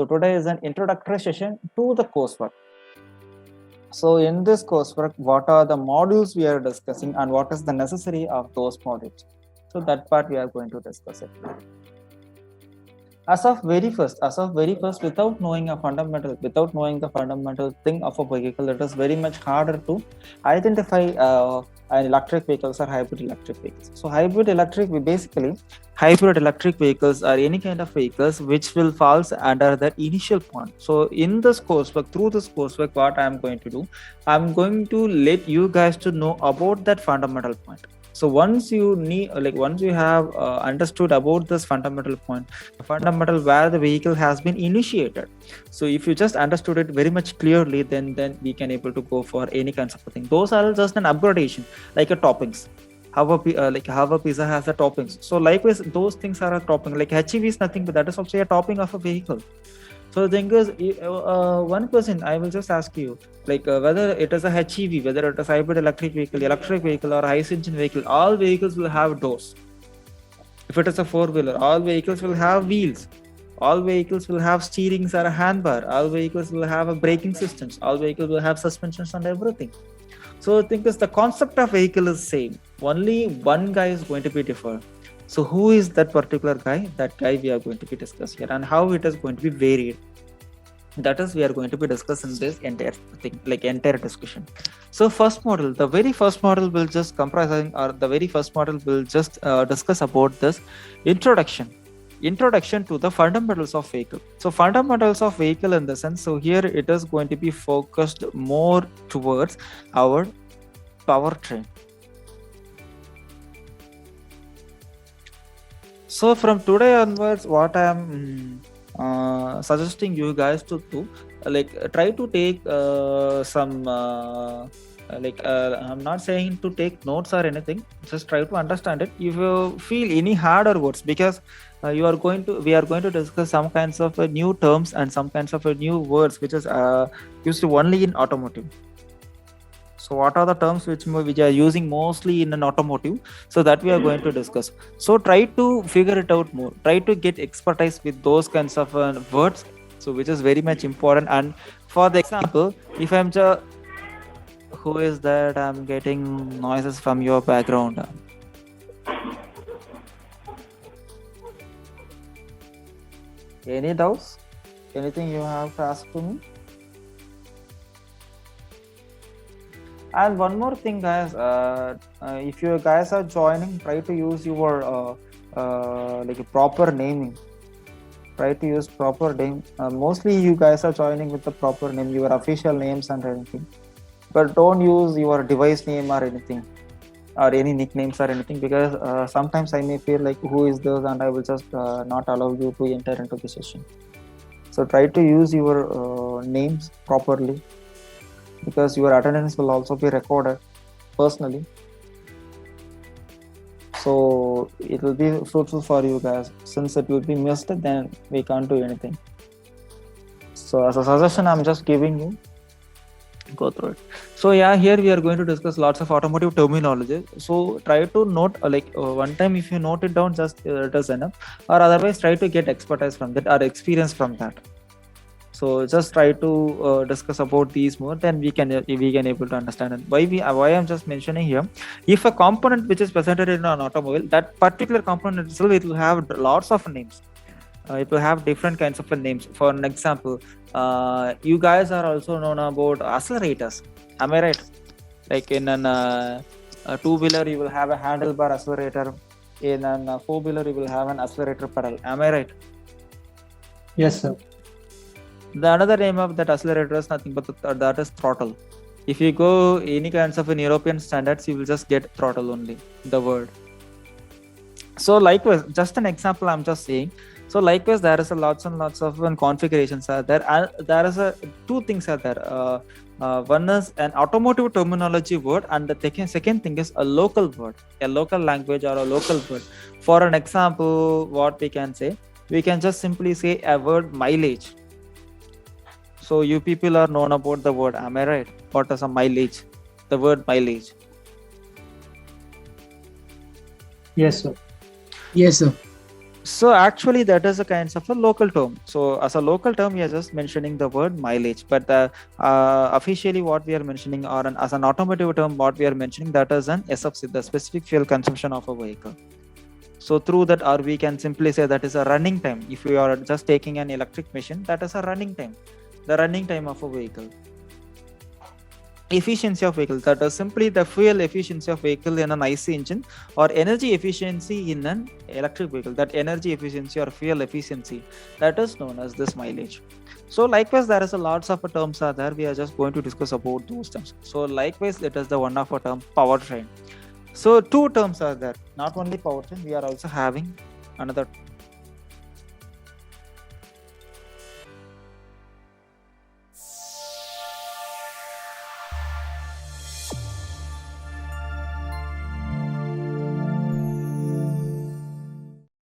So today is an introductory session to the coursework. So in this coursework, what are the modules we are discussing and what is the necessary of those modules? So that part we are going to discuss it. As of very first, without knowing the fundamental thing of a vehicle, it is very much harder to identify electric vehicles or hybrid electric vehicles. So hybrid electric vehicles are any kind of vehicles which will falls under that initial point. So in this coursework, what I am going to do, I'm going to let you guys to know about that fundamental point. So once you have understood about this fundamental point, the fundamental where the vehicle has been initiated. So if you just understood it very much clearly, then we can able to go for any kinds of thing. Those are just an upgradation, like a toppings. How a pizza has a toppings. So likewise, those things are a topping. Like HEV is nothing, but that is also a topping of a vehicle. So the thing is, one question I will just ask you, whether it is a HEV, whether it is hybrid electric vehicle or ICE engine vehicle, all vehicles will have doors. If it is a four-wheeler, all vehicles will have wheels. All vehicles will have steerings or a handbar. All vehicles will have a braking systems. All vehicles will have suspensions and everything. So the thing is, the concept of vehicle is same. Only one guy is going to be different. So who is that particular guy? That guy we are going to be discussing here, and how it is going to be varied. That is, we are going to be discussing this entire thing, entire discussion. So the very first model will just discuss about this introduction to the fundamentals of vehicle. So fundamentals of vehicle in the sense, so here it is going to be focused more towards our powertrain. So from today onwards, what I am suggesting you guys to do, try to take some I'm not saying to take notes or anything, just try to understand it. If you feel any harder words, because we are going to discuss some kinds of new terms and some kinds of new words which is used only in automotive. So what are the terms which are using mostly in an automotive? So that we are going to discuss. So try to figure it out more. Try to get expertise with those kinds of words. So which is very much important. And for the example, if I'm just, who is that? I'm getting noises from your background. Any doubts? Anything you have to ask to me? And one more thing, guys, if you guys are joining, try to use your proper naming. Try to use proper name. Mostly you guys are joining with the proper name, your official names and anything. But don't use your device name or anything, or any nicknames or anything, because sometimes I may feel like who is this, and I will just not allow you to enter into the session. So try to use your names properly, because your attendance will also be recorded personally. So it will be fruitful for you guys. Since it will be missed, then we can't do anything. So as a suggestion, I'm just giving you, go through it. So yeah, here we are going to discuss lots of automotive terminology. So try to note, one time if you note it down, just it is enough, or otherwise try to get expertise from that or experience from that. So just try to discuss about these more, then we can able to understand. And why I'm just mentioning here, if a component which is presented in an automobile, that particular component itself, it will have lots of names. It will have different kinds of names. For an example, you guys are also known about accelerators. Am I right? Like in a two-wheeler, you will have a handlebar accelerator. In a four-wheeler, you will have an accelerator pedal. Am I right? Yes, sir. The another name of that accelerator is nothing but that is throttle. If you go any kinds of an European standards, you will just get throttle only, the word. So likewise, just an example I'm just saying. So likewise, there is a lots and lots of configurations are there. And there is two things are there. One is an automotive terminology word, and the second thing is a local word, a local language or a local word. For an example, what we can say, we can just simply say a word mileage. So you people are known about the word, am I right? What is a mileage? The word mileage. Yes, sir. Yes, sir. So actually, that is a kind of a local term. So as a local term, we are just mentioning the word mileage, but officially, what we are mentioning, or as an automotive term, what we are mentioning, that is an SFC, the specific fuel consumption of a vehicle. So through that, or we can simply say that is a running time. If you are just taking an electric machine, that is a running time, the running time of a vehicle. Efficiency of vehicle, that is simply the fuel efficiency of vehicle in an IC engine, or energy efficiency in an electric vehicle, that energy efficiency or fuel efficiency, that is known as this mileage. So likewise, there is a lots of terms are there, we are just going to discuss about those terms. So likewise, it is the one of a term, powertrain. So two terms are there, not only powertrain, we are also having another